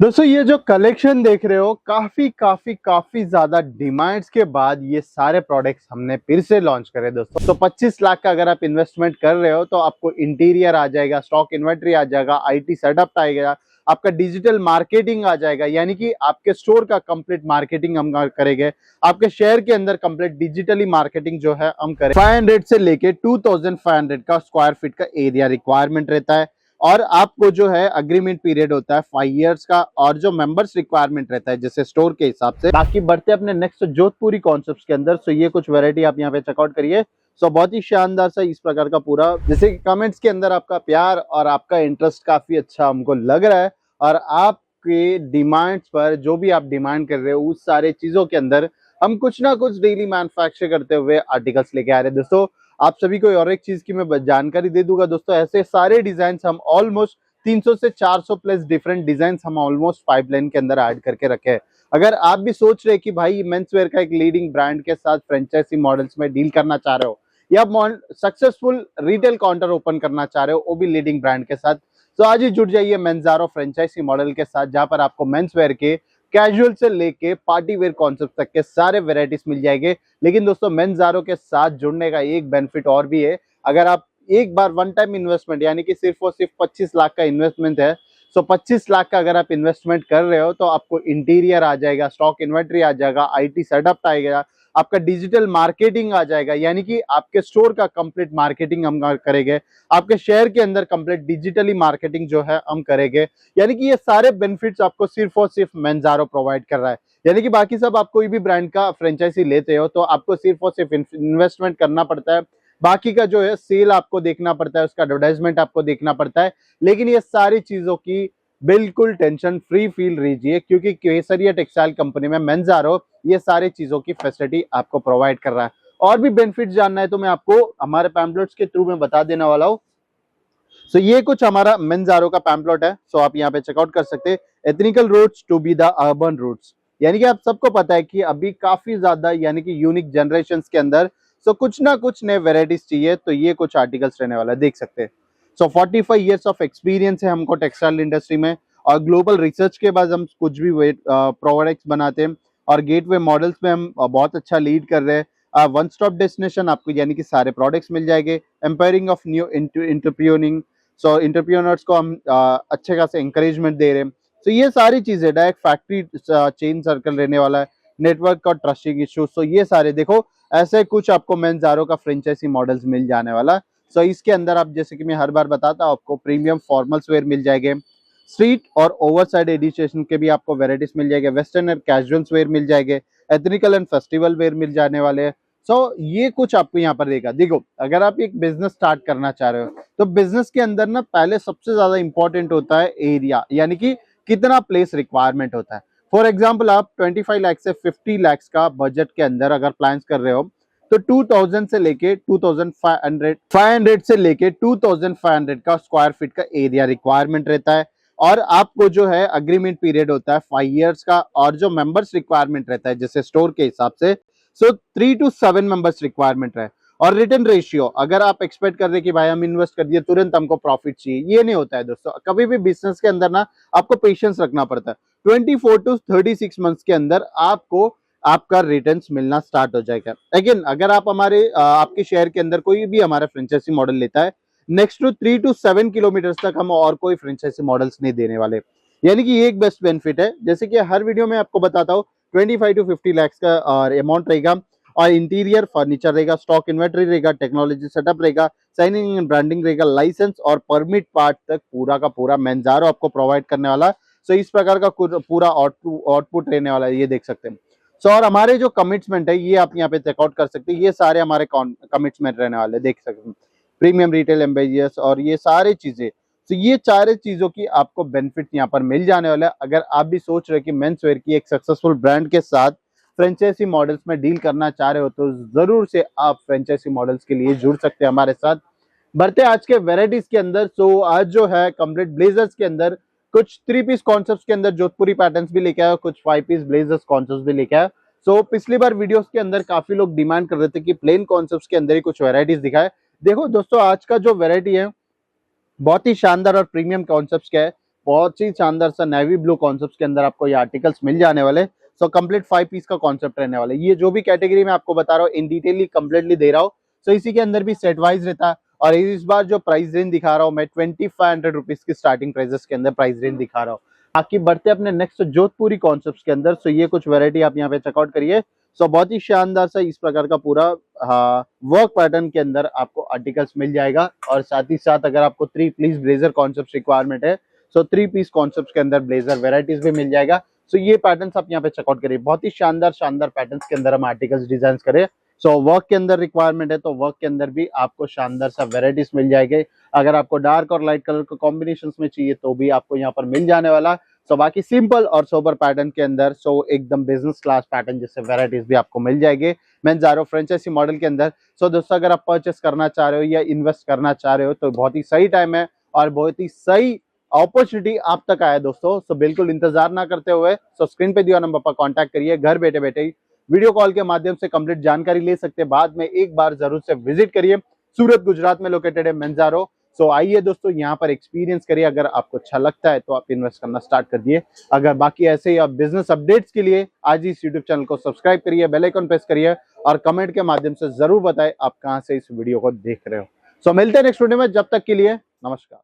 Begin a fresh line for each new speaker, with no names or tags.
दोस्तों ये जो कलेक्शन देख रहे हो काफी ज्यादा डिमांड्स के बाद ये सारे प्रोडक्ट्स हमने फिर से लॉन्च करे दोस्तों। तो 25 लाख का अगर आप इन्वेस्टमेंट कर रहे हो तो आपको इंटीरियर आ जाएगा, स्टॉक इन्वेंट्री आ जाएगा, आईटी सेटअप आएगा, आपका डिजिटल मार्केटिंग आ जाएगा, यानी कि आपके स्टोर का कंप्लीट मार्केटिंग हम करेंगे। आपके शहर के अंदर कंप्लीट डिजिटली मार्केटिंग जो है हम करें। 500 से लेके 2500 का स्क्वायर फीट का एरिया रिक्वायरमेंट रहता है और आपको जो है अग्रीमेंट पीरियड होता है 5 इयर्स का और जो मेंबर्स रिक्वायरमेंट रहता है जैसे स्टोर के हिसाब से। बाकी बढ़ते अपने नेक्स्ट जोधपुरी कॉन्सेप्ट के अंदर। सो ये कुछ वैरायटी आप यहाँ पे चेकआउट करिए। सो बहुत ही शानदार सा इस प्रकार का पूरा, जैसे कि कमेंट्स के अंदर आपका प्यार और आपका इंटरेस्ट काफी अच्छा हमको लग रहा है और आपके डिमांड्स पर जो भी आप डिमांड कर रहे हो उस सारे चीजों के अंदर हम कुछ ना कुछ डेली मैन्युफैक्चर करते हुए आर्टिकल्स लेके आ रहे हैं दोस्तों। आप सभी को और एक चीज की मैं जानकारी दे दूंगा दोस्तों, ऐसे सारे डिजाइन हम ऑलमोस्ट 300 से 400 प्लस डिफरेंट डिजाइन हम ऑलमोस्ट पाइपलाइन के अंदर ऐड करके रखे हैं। अगर आप भी सोच रहे हैं कि भाई मेंस वेयर का एक लीडिंग ब्रांड के साथ फ्रेंचाइजी मॉडल्स में डील करना चाह रहे हो या सक्सेसफुल रिटेल काउंटर ओपन करना चाह रहे हो वो भी लीडिंग ब्रांड के साथ, तो आज ही जुड़ जाइए मेंजारो फ्रेंचाइजी मॉडल के साथ, जहां पर आपको मेंस वेयर के कैजुअल से लेके पार्टी वेयर कॉन्सेप्ट तक के सारे वेराइटीज मिल जाएंगे। लेकिन दोस्तों मेंजारो के साथ जुड़ने का एक बेनिफिट और भी है। अगर आप एक बार वन टाइम इन्वेस्टमेंट यानी कि सिर्फ और सिर्फ 25 लाख का इन्वेस्टमेंट है, तो 25 लाख का अगर आप इन्वेस्टमेंट कर रहे हो तो आपको इंटीरियर आ जाएगा, स्टॉक इन्वेंट्री आ जाएगा, आईटी सेटअप आएगा, आपका डिजिटल मार्केटिंग आ जाएगा, यानी कि आपके स्टोर का कंप्लीट मार्केटिंग हम करेंगे। आपके शहर के अंदर कंप्लीट डिजिटली मार्केटिंग जो है हम करेंगे। यानी कि ये सारे बेनिफिट्स आपको सिर्फ और सिर्फ मेंजारो प्रोवाइड कर रहा है। यानी कि बाकी सब आप कोई भी ब्रांड का फ्रेंचाइजी लेते हो तो आपको सिर्फ और सिर्फ इन्वेस्टमेंट करना पड़ता है, बाकी का जो है सेल आपको देखना पड़ता है, उसका एडवर्टाइजमेंट आपको देखना पड़ता है। लेकिन ये सारी चीजों की बिल्कुल टेंशन फ्री फील लीजिए, क्योंकि केसरिया टेक्सटाइल कंपनी में मेंजारो ये सारी चीजों की फैसिलिटी आपको प्रोवाइड कर रहा है। और भी बेनिफिट जानना है तो मैं आपको हमारे पैम्पलेट्स के थ्रू में बता देने वाला हूँ। सो ये कुछ हमारा मेंजारो का पैम्पलेट है। सो आप यहाँ पे चेकआउट कर सकते हैं, ethnical roots to be the urban roots. यानी कि आप सबको पता है कि अभी काफी ज्यादा यानी कि यूनिक जनरेशन के अंदर सो कुछ ना कुछ नए वेराइटीज चाहिए, तो ये कुछ आर्टिकल्स रहने वाला है, देख सकते हैं। सो 45 ईयर्स ऑफ एक्सपीरियंस है हमको टेक्सटाइल इंडस्ट्री में और ग्लोबल रिसर्च के बाद हम कुछ भी प्रोडक्ट्स बनाते हैं और गेटवे मॉडल्स में हम बहुत अच्छा लीड कर रहे हैं। वन स्टॉप डेस्टिनेशन आपको यानी कि सारे प्रोडक्ट्स मिल जाएंगे। एम्पायरिंग ऑफ न्यू इंटरप्रियोनिंग, सो इंटरप्रियोनर्स को हम अच्छे खासे इंकरेजमेंट दे रहे हैं। तो ये सारी चीजें डायरेक्ट फैक्ट्री चेन सर्कल रहने वाला है, नेटवर्क और ट्रस्टिंग इश्यूज। तो ये सारे देखो ऐसे कुछ आपको मेंजारो का फ्रेंचाइजी मॉडल्स मिल जाने वाला। सो इसके अंदर आप जैसे कि मैं हर बार बताता हूं, आपको प्रीमियम फॉर्मल्स वेयर मिल जाएंगे, स्ट्रीट और ओवरसाइड एडिशन के भी आपको वेराइटीज मिल जाएंगे, वेस्टर्न और कैजुअल्स वेयर मिल जाएंगे, एथनिकल एंड फेस्टिवल वेयर मिल जाने वाले हैं। सो ये कुछ आपको यहाँ पर देगा। देखो अगर आप एक बिजनेस स्टार्ट करना चाह रहे हो तो बिजनेस के अंदर ना पहले सबसे ज्यादा इंपॉर्टेंट होता है एरिया, यानी कि कितना प्लेस रिक्वायरमेंट होता है। फॉर एग्जाम्पल आप 25 लाख से 50 लाख का बजट के अंदर अगर प्लान कर रहे हो तो 2000 से लेके 2500 से लेके 2500 का स्क्वायर फीट का एरिया रिक्वायरमेंट रहता है और आपको जो है अग्रीमेंट पीरियड होता है 5 इयर्स का और जो मेंबर्स रिक्वायरमेंट रहता है जैसे स्टोर के हिसाब से, सो 3 to 7 मेंबर्स रिक्वायरमेंट है। और रिटर्न रेशियो अगर आप एक्सपेक्ट कर रहे कि भाई हम इन्वेस्ट कर दिए तुरंत हमको प्रॉफिट चाहिए, ये नहीं होता है दोस्तों। कभी भी बिजनेस के अंदर ना आपको पेशेंस रखना पड़ता है। 24 to 36 मंथ्स के अंदर आपको आपका रिटर्न्स मिलना स्टार्ट हो जाएगा। अगेन अगर आप हमारे आपके शहर के अंदर कोई भी हमारा फ्रेंचाइजी मॉडल लेता है, नेक्स्ट टू 3 to 7 किलोमीटर तक हम और कोई फ्रेंचाइजी मॉडल्स नहीं देने वाले। यानी कि ये एक बेस्ट बेनिफिट है। जैसे कि हर वीडियो में आपको बताता हूँ 25 to 50 लाख का अमाउंट रहेगा और इंटीरियर फर्नीचर रहेगा, स्टॉक इन्वेंटरी रहेगा, टेक्नोलॉजी सेटअप रहेगा, साइनिंग एंड ब्रांडिंग रहेगा, लाइसेंस और परमिट पार्ट तक पूरा का पूरा मेंजारो आपको प्रोवाइड करने वाला। सो इस प्रकार का पूरा आउटपुट रहने वाला है, ये देख सकते हैं। सो और हमारे जो कमिटमेंट है ये आप यहाँ पे चेकआउट कर सकते हैं, ये सारे हमारे कमिटमेंट रहने वाले, देख सकते हैं। प्रीमियम रिटेल एम्बेजियस और ये सारी चीजें, तो ये सारे चीजों की आपको बेनिफिट यहाँ पर मिल जाने वाला है। अगर आप भी सोच रहे कि मेंस वेयर की एक सक्सेसफुल ब्रांड के साथ फ्रेंचाइजी मॉडल्स में डील करना चाह रहे हो तो जरूर से आप फ्रेंचाइजी मॉडल्स के लिए जुड़ सकते हैं हमारे साथ। बढ़ते आज के वेराइटीज के अंदर। सो आज जो है कंप्लीट ब्लेजर्स के अंदर कुछ 3 पीस कॉन्सेप्ट के अंदर जोधपुरी पैटर्न्स भी लेके आया, कुछ 5 पीस ब्लेजर्स कॉन्सेप्ट भी लेके आया। सो पिछली बार वीडियोस के अंदर काफी लोग डिमांड कर रहे थे कि प्लेन कॉन्सेप्ट के अंदर ही कुछ वेराइटीज दिखाए। देखो दोस्तों आज का जो वेराइटी है बहुत ही शानदार और प्रीमियम कॉन्सेप्ट का है। बहुत ही शानदार सा नेवी ब्लू कॉन्सेप्ट के अंदर आपको ये आर्टिकल्स मिल जाने वाले। सो कंप्लीट 5 पीस का कॉन्सेप्ट रहने वाला है। ये जो भी कैटेगरी में आपको बता रहा हूँ इन डिटेल कंप्लीटली दे रहा हूँ। सो इसी के अंदर भी सेट वाइज रहता है। और इस बार जो प्राइस रेंज दिखा रहा हूँ मैं 2500 रुपीज की स्टार्टिंग प्राइजेस के अंदर प्राइस रेंज दिखा रहा हूँ। बाकी बढ़ते अपने नेक्स्ट जोधपुरी कॉन्सेप्ट के अंदर। सो ये कुछ वेरायटी आप यहाँ पे चेकआउट करिए। सो बहुत ही शानदार सा इस प्रकार का पूरा वर्क पैटर्न के अंदर आपको आर्टिकल्स मिल जाएगा। और साथ ही साथ अगर आपको 3 पीस ब्लेजर कॉन्सेप्ट रिक्वायरमेंट है, सो 3 पीस कॉन्सेप्ट के अंदर ब्लेजर वेराइटीज भी मिल जाएगा। सो ये पैटर्न्स आप यहाँ पे चेकआउट करिए। बहुत ही शानदार शानदार पैटर्न्स के अंदर हम आर्टिकल्स डिजाइन करें। सो वर्क के अंदर रिक्वायरमेंट है तो वर्क के अंदर भी आपको शानदार सा वेराइटीज मिल जाएगी। अगर आपको डार्क और लाइट कलर के कॉम्बिनेशन में चाहिए तो भी आपको यहाँ पर मिल जाने वाला। सो बाकी सिंपल और सोबर पैटर्न के अंदर एकदम बिजनेस क्लास पैटर्न जैसे वेराइटीज भी आपको मिल जाएगी मेंजारो फ्रेंचाइजी मॉडल के अंदर। सो दोस्तों अगर आप परचेस करना चाह रहे हो या इन्वेस्ट करना चाह रहे हो तो बहुत ही सही टाइम है और बहुत ही सही अपॉर्चुनिटी आप तक आया दोस्तों। सो बिल्कुल इंतजार ना करते हुए स्क्रीन पे दिया नंबर पर कांटेक्ट करिए। घर बैठे बैठे ही वीडियो कॉल के माध्यम से कंप्लीट जानकारी ले सकते हैं। बाद में एक बार जरूर से विजिट करिए। सूरत गुजरात में लोकेटेड है मेंजारो। सो आइए दोस्तों यहाँ पर एक्सपीरियंस करिए। अगर आपको अच्छा लगता है तो आप इन्वेस्ट करना स्टार्ट कर दिए। अगर बाकी ऐसे ही आप बिजनेस अपडेट्स के लिए आज ही इस यूट्यूब चैनल को सब्सक्राइब करिए, बेल आइकन प्रेस करिए और कमेंट के माध्यम से जरूर बताएं आप कहां से इस वीडियो को देख रहे हो। सो मिलते हैं नेक्स्ट वीडियो में, जब तक के लिए नमस्कार।